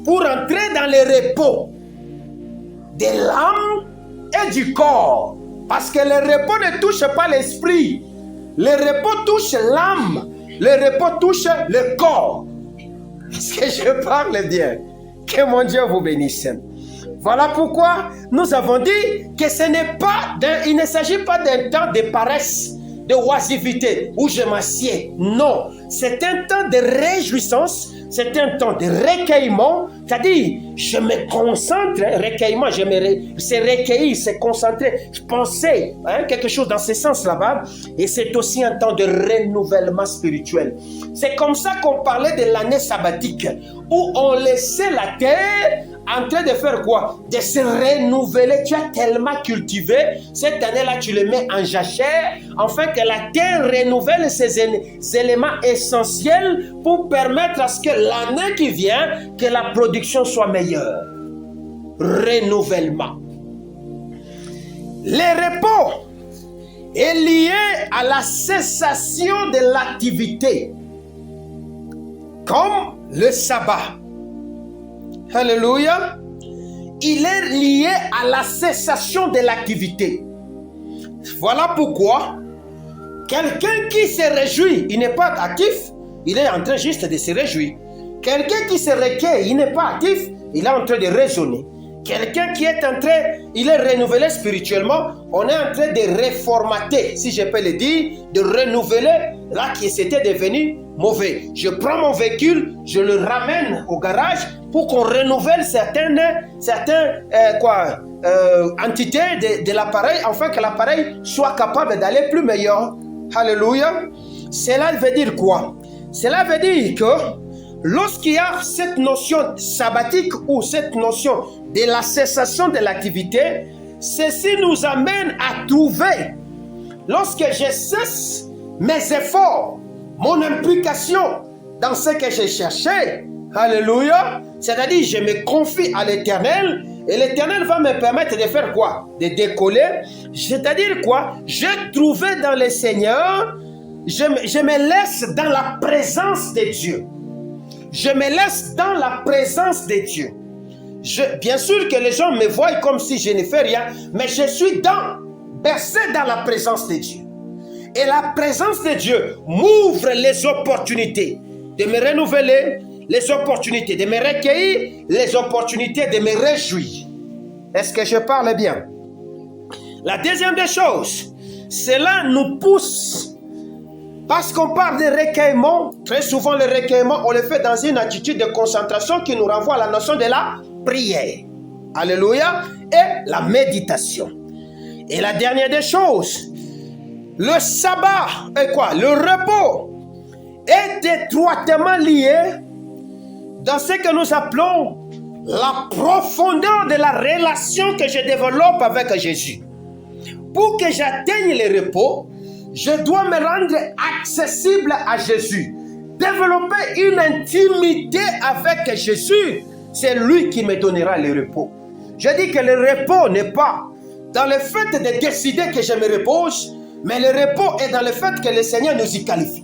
pour entrer dans le repos de l'âme et du corps. Parce que le repos ne touche pas l'esprit. Le repos touche l'âme. Le repos touche le corps. Est-ce que je parle bien? Que mon Dieu vous bénisse. Voilà pourquoi nous avons dit que il ne s'agit pas d'un temps de paresse, de oisivité, où je m'assieds. Non, c'est un temps de réjouissance, c'est un temps de recueillement, c'est-à-dire, je me concentre, recueillement, c'est recueillir, c'est concentrer, penser, quelque chose dans ce sens là-bas, et c'est aussi un temps de renouvellement spirituel. C'est comme ça qu'on parlait de l'année sabbatique, où on laissait la terre en train de faire quoi? De se renouveler. Tu as tellement cultivé, cette année-là, tu le mets en jachère, afin que la terre renouvelle ses éléments essentiels pour permettre à ce que l'année qui vient, que la production soit meilleure. Renouvellement. Le repos est lié à la cessation de l'activité, comme le sabbat. Alléluia. Il est lié à la cessation de l'activité. Voilà pourquoi quelqu'un qui se réjouit, il n'est pas actif, il est en train juste de se réjouir. Quelqu'un qui se recueille, il n'est pas actif, il est en train de raisonner. Quelqu'un qui est en train, il est renouvelé spirituellement, on est en train de réformater, si je peux le dire, de renouveler là qui c'était devenu mauvais. Je prends mon véhicule, je le ramène au garage pour qu'on renouvelle certaines entités de l'appareil, afin que l'appareil soit capable d'aller plus meilleur. Alléluia. Cela veut dire quoi? Cela veut dire que lorsqu'il y a cette notion sabbatique ou cette notion de la cessation de l'activité, ceci nous amène à trouver, lorsque je cesse mes efforts, mon implication dans ce que j'ai cherché, alléluia, c'est-à-dire je me confie à l'Éternel et l'Éternel va me permettre de faire quoi? De décoller, c'est-à-dire quoi? J'ai trouvé dans le Seigneur, je me laisse dans la présence de Dieu. Je me laisse dans la présence de Dieu. Bien sûr que les gens me voient comme si je ne fais rien, mais je suis bercé dans la présence de Dieu. Et la présence de Dieu m'ouvre les opportunités de me renouveler, les opportunités de me recueillir, les opportunités de me réjouir. Est-ce que je parle bien? La deuxième des choses, cela nous pousse, parce qu'on parle de recueillement, très souvent le recueillement, on le fait dans une attitude de concentration qui nous renvoie à la notion de la prière. Alléluia. Et la méditation. Et la dernière des choses, le sabbat est quoi? Le repos est étroitement lié dans ce que nous appelons la profondeur de la relation que je développe avec Jésus. Pour que j'atteigne le repos, je dois me rendre accessible à Jésus. Développer une intimité avec Jésus, c'est lui qui me donnera le repos. Je dis que le repos n'est pas dans le fait de décider que je me repose, mais le repos est dans le fait que le Seigneur nous y qualifie.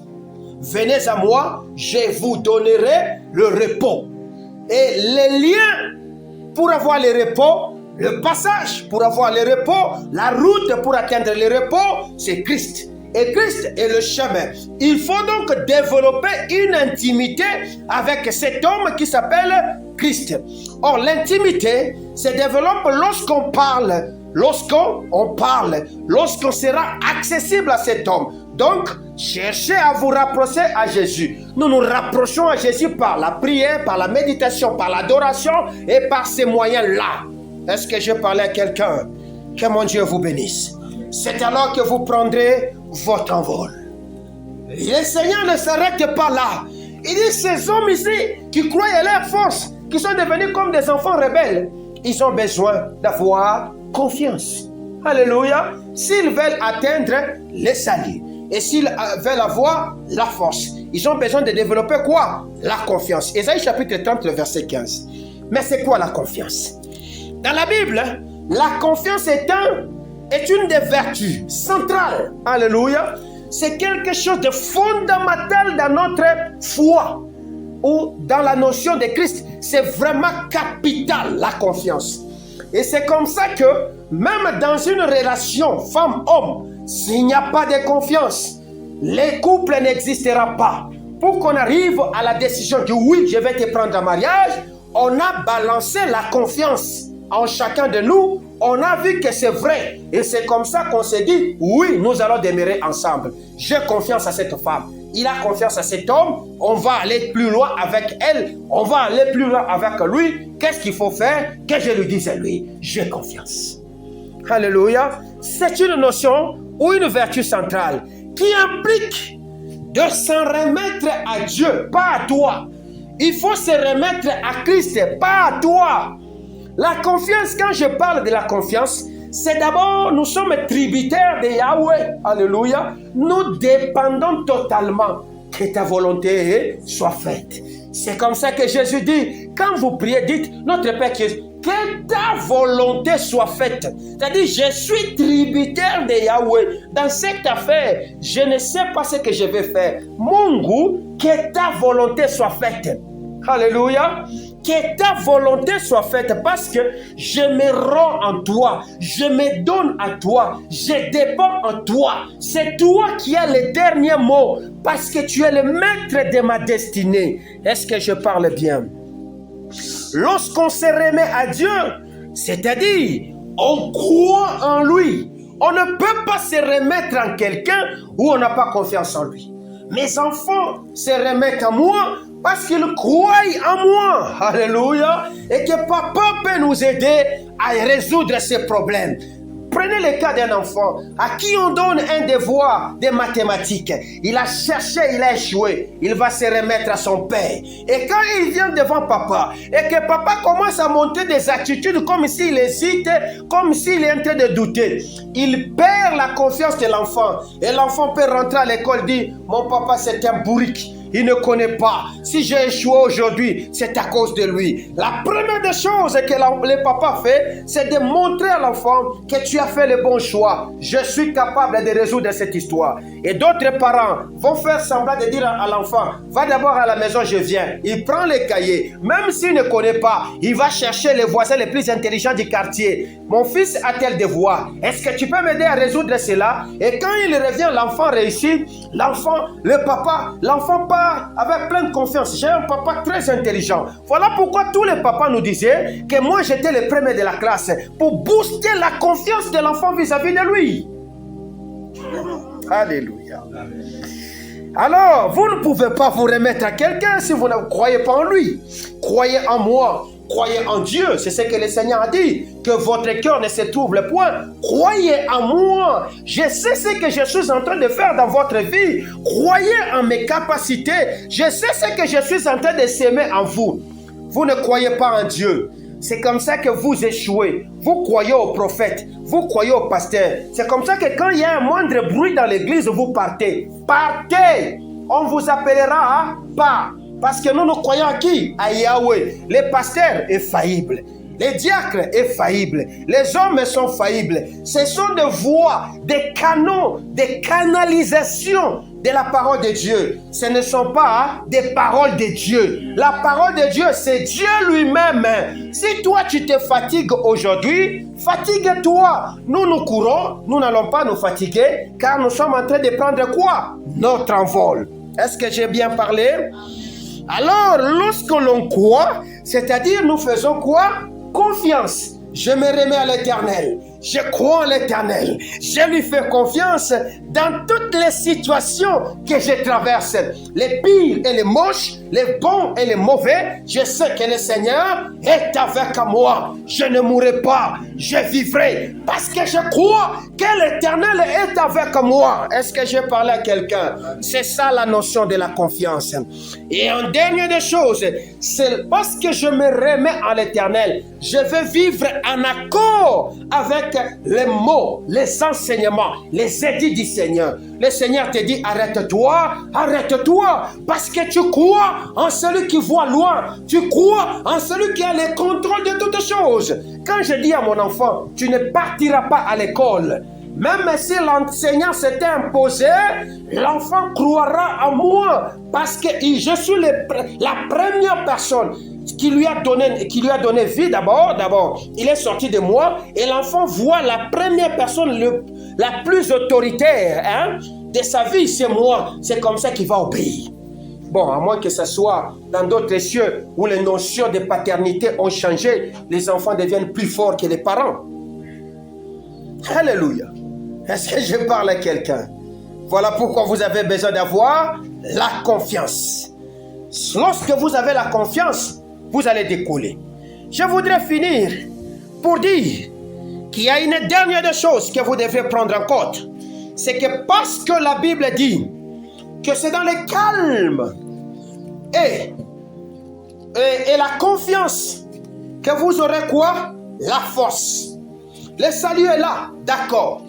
Venez à moi, je vous donnerai le repos. Et les liens pour avoir le repos, le passage pour avoir le repos, la route pour atteindre le repos, c'est Christ. Et Christ est le chemin. Il faut donc développer une intimité avec cet homme qui s'appelle Christ. Or, l'intimité se développe lorsqu'on parle, lorsqu'on sera accessible à cet homme. Donc, cherchez à vous rapprocher à Jésus. Nous nous rapprochons à Jésus par la prière, par la méditation, par l'adoration et par ces moyens-là. Est-ce que je parlais à quelqu'un? Que mon Dieu vous bénisse. C'est alors que vous prendrez votre envol. Le Seigneur ne s'arrête pas là. Il dit, ces hommes ici qui croient à leur force, qui sont devenus comme des enfants rebelles, ils ont besoin d'avoir confiance. Alléluia. S'ils veulent atteindre le salut et s'ils veulent avoir la force, ils ont besoin de développer quoi? La confiance. Ésaïe chapitre 30, verset 15. Mais c'est quoi la confiance? Dans la Bible, la confiance est une des vertus centrales. Alléluia. c'est quelque chose de fondamental dans notre foi ou dans la notion de Christ. C'est vraiment capital, la confiance. Et c'est comme ça que même dans une relation femme-homme, s'il n'y a pas de confiance, le couple n'existera pas. Pour qu'on arrive à la décision de oui, je vais te prendre en mariage, on a balancé la confiance en chacun de nous. On a vu que c'est vrai. Et c'est comme ça qu'on s'est dit, oui, nous allons demeurer ensemble. J'ai confiance à cette femme. Il a confiance à cet homme. On va aller plus loin avec elle. On va aller plus loin avec lui. Qu'est-ce qu'il faut faire? Que je lui dise à lui, j'ai confiance. Alléluia. C'est une notion ou une vertu centrale qui implique de s'en remettre à Dieu, pas à toi. Il faut se remettre à Christ, pas à toi. La confiance, quand je parle de la confiance, c'est d'abord, nous sommes tributaires de Yahweh. Alléluia. Nous dépendons totalement. Que ta volonté soit faite. C'est comme ça que Jésus dit, quand vous priez, dites, notre Père qui est, que ta volonté soit faite. C'est-à-dire, je suis tributaire de Yahweh. Dans cette affaire, je ne sais pas ce que je vais faire. Mon goût, que ta volonté soit faite. Alléluia. Que ta volonté soit faite parce que je me rends en toi, je me donne à toi, je dépends en toi. C'est toi qui as le dernier mot parce que tu es le maître de ma destinée. Est-ce que je parle bien? Lorsqu'on se remet à Dieu, c'est-à-dire on croit en lui, on ne peut pas se remettre en quelqu'un où on n'a pas confiance en lui. Mes enfants se remettent en moi parce qu'ils croient en moi. Alléluia. Et que papa peut nous aider à résoudre ces problèmes. Prenez le cas d'un enfant à qui on donne un devoir de mathématiques. Il a cherché, il a échoué. Il va se remettre à son père. Et quand il vient devant papa, et que papa commence à monter des attitudes comme s'il hésite, comme s'il est en train de douter, il perd la confiance de l'enfant. Et l'enfant peut rentrer à l'école et dire, mon papa c'est un bourrique. Il ne connaît pas. Si j'ai échoué aujourd'hui, c'est à cause de lui. La première des choses que le papa fait, c'est de montrer à l'enfant que tu as fait le bon choix. Je suis capable de résoudre cette histoire. Et d'autres parents vont faire semblant de dire à l'enfant, va d'abord à la maison, je viens. Il prend les cahiers. Même s'il ne connaît pas, il va chercher les voisins les plus intelligents du quartier. Mon fils a tel devoir. Est-ce que tu peux m'aider à résoudre cela? Et quand il revient, l'enfant réussit. L'enfant, le papa, l'enfant part avec plein de confiance. J'ai un papa très intelligent. Voilà pourquoi tous les papas nous disaient que moi j'étais le premier de la classe pour booster la confiance de l'enfant vis-à-vis de lui. Alléluia. Alors, vous ne pouvez pas vous remettre à quelqu'un si vous ne croyez pas en lui. Croyez en moi. Croyez en Dieu, c'est ce que le Seigneur a dit, que votre cœur ne se trouble point. Croyez en moi, je sais ce que je suis en train de faire dans votre vie. Croyez en mes capacités, je sais ce que je suis en train de s'aimer en vous. Vous ne croyez pas en Dieu. C'est comme ça que vous échouez. Vous croyez au prophète, vous croyez au pasteur. C'est comme ça que quand il y a un moindre bruit dans l'église, vous partez. Partez, on vous appellera pas. Parce que nous croyons à qui? À Yahweh. Les pasteurs est faillible. Les diacres est faillible. Les hommes sont faillibles. Ce sont des voies, des canaux, des canalisations de la parole de Dieu. Ce ne sont pas des paroles de Dieu. La parole de Dieu, c'est Dieu lui-même. Si toi, tu te fatigues aujourd'hui, fatigue-toi. Nous courons, nous n'allons pas nous fatiguer, car nous sommes en train de prendre quoi? Notre envol. Est-ce que j'ai bien parlé? Alors, lorsque l'on croit, c'est-à-dire nous faisons quoi? Confiance. Je me remets à l'Éternel. Je crois en l'Éternel. Je lui fais confiance dans toutes les situations que je traverse. Les pires et les moches, les bons et les mauvais. Je sais que le Seigneur est avec moi. Je ne mourrai pas. Je vivrai parce que je crois que l'Éternel est avec moi. Est-ce que je parle à quelqu'un? C'est ça la notion de la confiance. Et en dernière des choses, c'est parce que je me remets à l'Éternel. Je veux vivre en accord avec les mots, les enseignements, les édits du Seigneur. Le Seigneur te dit, arrête-toi, arrête-toi, parce que tu crois en celui qui voit loin. Tu crois en celui qui a le contrôle de toutes choses. Quand je dis à mon enfant, tu ne partiras pas à l'école, Même si l'enseignant s'était imposé, l'enfant croira en moi parce que je suis la première personne qui lui a donné vie d'abord. Il est sorti de moi et l'enfant voit la première personne la plus autoritaire de sa vie, c'est moi. C'est comme ça qu'il va obéir. Bon, à moins que ce soit dans d'autres cieux où les notions de paternité ont changé, les enfants deviennent plus forts que les parents. Alléluia. Est-ce que je parle à quelqu'un? Voilà pourquoi vous avez besoin d'avoir la confiance. Lorsque vous avez la confiance, vous allez décoller. Je voudrais finir pour dire qu'il y a une dernière chose que vous devez prendre en compte. C'est que parce que la Bible dit que c'est dans le calme et la confiance que vous aurez quoi? La force. Le salut est là, d'accord.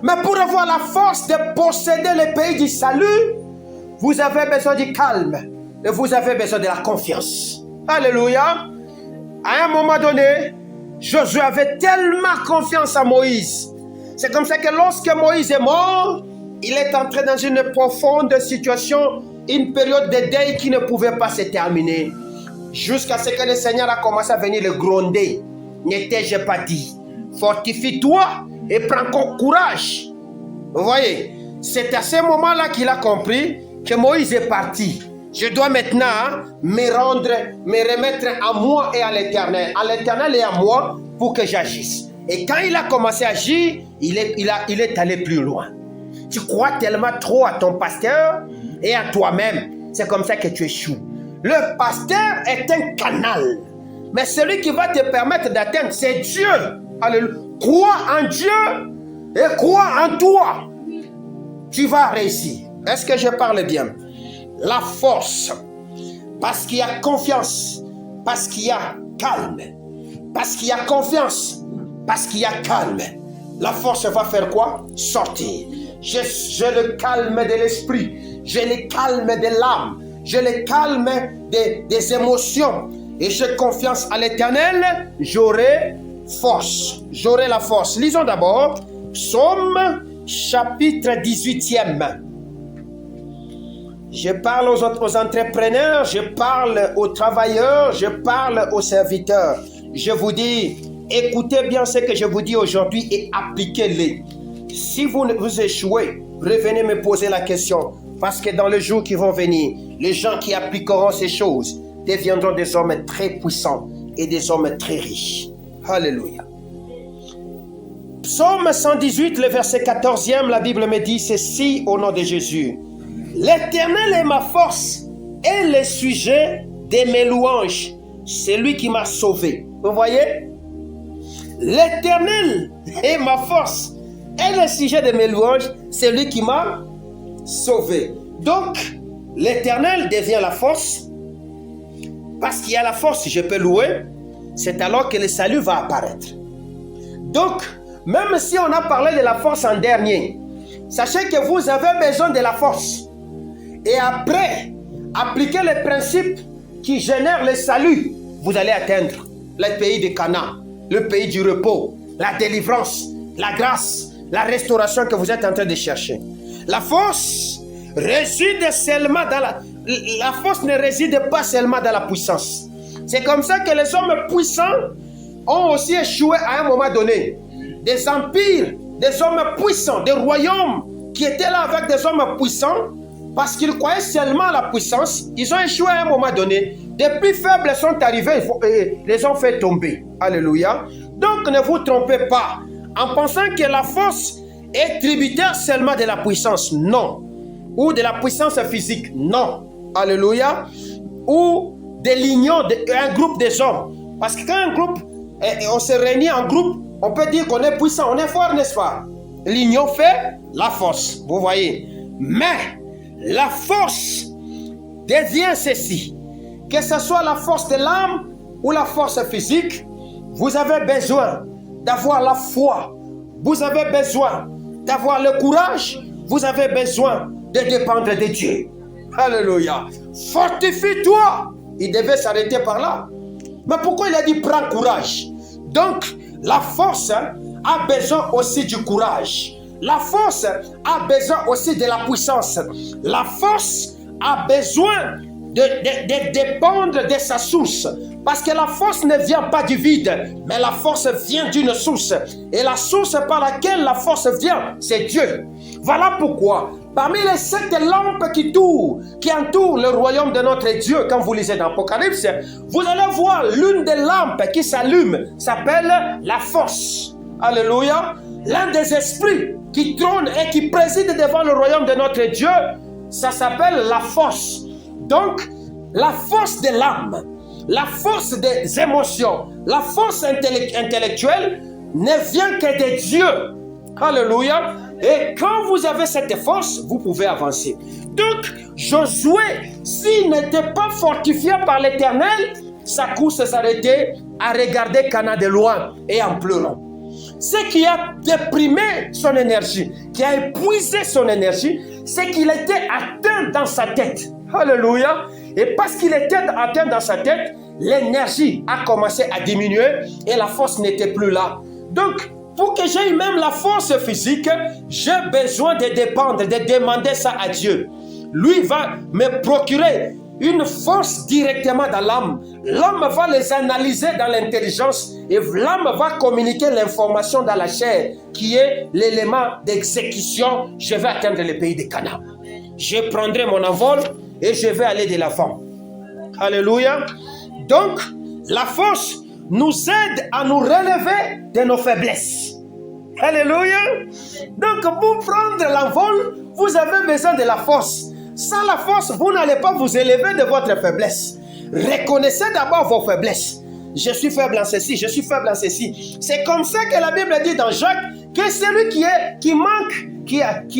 Mais pour avoir la force de posséder le pays du salut, vous avez besoin du calme et vous avez besoin de la confiance. Alléluia. À un moment donné, Josué avait tellement confiance en Moïse. C'est comme ça que lorsque Moïse est mort, il est entré dans une profonde situation, une période de deuil qui ne pouvait pas se terminer. Jusqu'à ce que le Seigneur a commencé à venir le gronder. N'étais-je pas dit? Fortifie-toi et prends courage. Vous voyez, c'est à ce moment-là qu'il a compris que Moïse est parti. Je dois maintenant me remettre à moi et à l'Éternel et à moi pour que j'agisse. Et quand il a commencé à agir, il est allé plus loin. Tu crois tellement trop à ton pasteur et à toi-même. C'est comme ça que tu échoues. Le pasteur est un canal. Mais celui qui va te permettre d'atteindre, c'est Dieu. Alléluia. Crois en Dieu et crois en toi. Tu vas réussir. Est-ce que je parle bien? La force. Parce qu'il y a confiance. Parce qu'il y a calme. Parce qu'il y a confiance. Parce qu'il y a calme. La force va faire quoi? Sortir. J'ai le calme de l'esprit. J'ai le calme de l'âme. J'ai le calme des émotions. Et j'ai confiance à l'Éternel. J'aurai force. J'aurai la force. Lisons d'abord Psaume chapitre 18e. Je parle aux entrepreneurs, je parle aux travailleurs, je parle aux serviteurs. Je vous dis, écoutez bien ce que je vous dis aujourd'hui et appliquez-les. Si vous échouez, revenez me poser la question. Parce que dans les jours qui vont venir, les gens qui appliqueront ces choses deviendront des hommes très puissants et des hommes très riches. Alléluia. Psaume 118, le verset 14e, la Bible me dit ceci au nom de Jésus. L'Éternel est ma force et le sujet de mes louanges. C'est lui qui m'a sauvé. Vous voyez? L'Éternel est ma force et le sujet de mes louanges. C'est lui qui m'a sauvé. Donc, l'Éternel devient la force. Parce qu'il y a la force, je peux louer. C'est alors que le salut va apparaître. Donc, même si on a parlé de la force en dernier, sachez que vous avez besoin de la force. Et après, appliquez les principes qui génèrent le salut. Vous allez atteindre le pays de Canaan, le pays du repos, la délivrance, la grâce, la restauration que vous êtes en train de chercher. La force réside seulement dans la force ne réside pas seulement dans la puissance. C'est comme ça que les hommes puissants ont aussi échoué à un moment donné. Des empires, des hommes puissants, des royaumes qui étaient là avec des hommes puissants parce qu'ils croyaient seulement à la puissance. Ils ont échoué à un moment donné. Des plus faibles sont arrivés et les ont fait tomber. Alléluia. Donc ne vous trompez pas en pensant que la force est tributaire seulement de la puissance. Non. Ou de la puissance physique. Non. Alléluia. Ou de l'union d'un groupe des hommes. Parce que quand un groupe, on se réunit en groupe, on peut dire qu'on est puissant, on est fort, n'est-ce pas? L'union fait la force, vous voyez. Mais la force devient ceci. Que ce soit la force de l'âme ou la force physique, vous avez besoin d'avoir la foi. Vous avez besoin d'avoir le courage. Vous avez besoin de dépendre de Dieu. Alléluia. Fortifie-toi. Il devait s'arrêter par là. Mais pourquoi il a dit prends courage? Donc, la force a besoin aussi du courage. la force a besoin aussi de la puissance. La force a besoin de dépendre de sa source. Parce que la force ne vient pas du vide, mais la force vient d'une source. Et la source par laquelle la force vient, c'est Dieu. Voilà pourquoi, parmi les 7 lampes qui entourent le royaume de notre Dieu, quand vous lisez dans l'Apocalypse, vous allez voir l'une des lampes qui s'allume, s'appelle la force. Alléluia. L'un des esprits qui trône et qui préside devant le royaume de notre Dieu, ça s'appelle la force. Donc, la force de l'âme, la force des émotions, la force intellectuelle ne vient que de Dieu. Alléluia. Et quand vous avez cette force, vous pouvez avancer. Donc, Josué, s'il n'était pas fortifié par l'Éternel, sa course s'arrêtait à regarder Canaan de loin et en pleurant. Ce qui a déprimé son énergie, qui a épuisé son énergie, c'est qu'il était atteint dans sa tête. Alléluia. Et parce qu'il était atteint dans sa tête, l'énergie a commencé à diminuer et la force n'était plus là. Donc, pour que j'aie même la force physique, j'ai besoin de dépendre, de demander ça à Dieu. Lui va me procurer une force directement dans l'âme. L'âme va les analyser dans l'intelligence et l'âme va communiquer l'information dans la chair qui est l'élément d'exécution. Je vais atteindre le pays de Canaan. Je prendrai mon envol et je vais aller de l'avant. Alléluia. Donc, la force nous aide à nous relever de nos faiblesses. Alléluia. Donc, pour prendre l'envol, vous avez besoin de la force. Sans la force, vous n'allez pas vous élever de votre faiblesse. Reconnaissez d'abord vos faiblesses. Je suis faible en ceci, je suis faible en ceci. C'est comme ça que la Bible dit dans Jacques que celui qui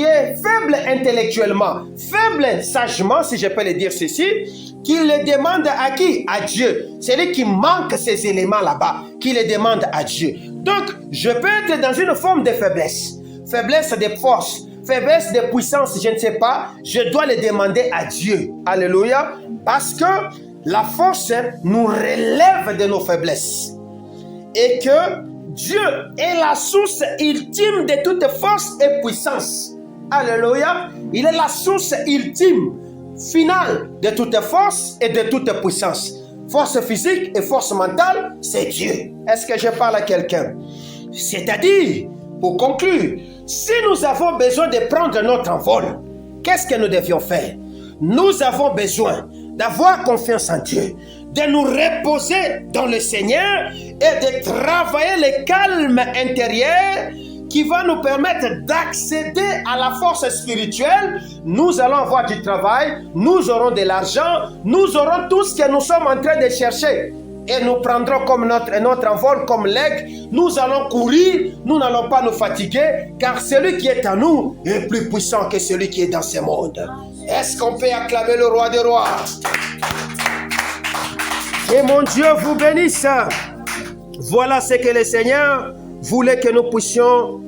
est faible intellectuellement, faible sagement, si je peux le dire ceci, qu'il le demande à qui? À Dieu. Celui qui manque ces éléments là-bas, qui le demande à Dieu. Donc, je peux être dans une forme de faiblesse. Faiblesse de force, faiblesse de puissance, je ne sais pas. Je dois le demander à Dieu. Alléluia. Parce que la force nous relève de nos faiblesses. Et que Dieu est la source ultime de toute force et puissance. Alléluia. Il est la source ultime, finale de toute force et de toute puissance. Force physique et force mentale, c'est Dieu. Est-ce que je parle à quelqu'un? C'est-à-dire, pour conclure, si nous avons besoin de prendre notre envol, qu'est-ce que nous devions faire? Nous avons besoin d'avoir confiance en Dieu, de nous reposer dans le Seigneur et de travailler le calme intérieur qui va nous permettre d'accéder à la force spirituelle. Nous allons avoir du travail, nous aurons de l'argent, nous aurons tout ce que nous sommes en train de chercher. Et nous prendrons comme notre envol comme l'aigle. Nous allons courir, nous n'allons pas nous fatiguer, car celui qui est en nous est plus puissant que celui qui est dans ce monde. Est-ce qu'on peut acclamer le roi des rois? Que mon Dieu vous bénisse. Voilà ce que le Seigneur voulait que nous puissions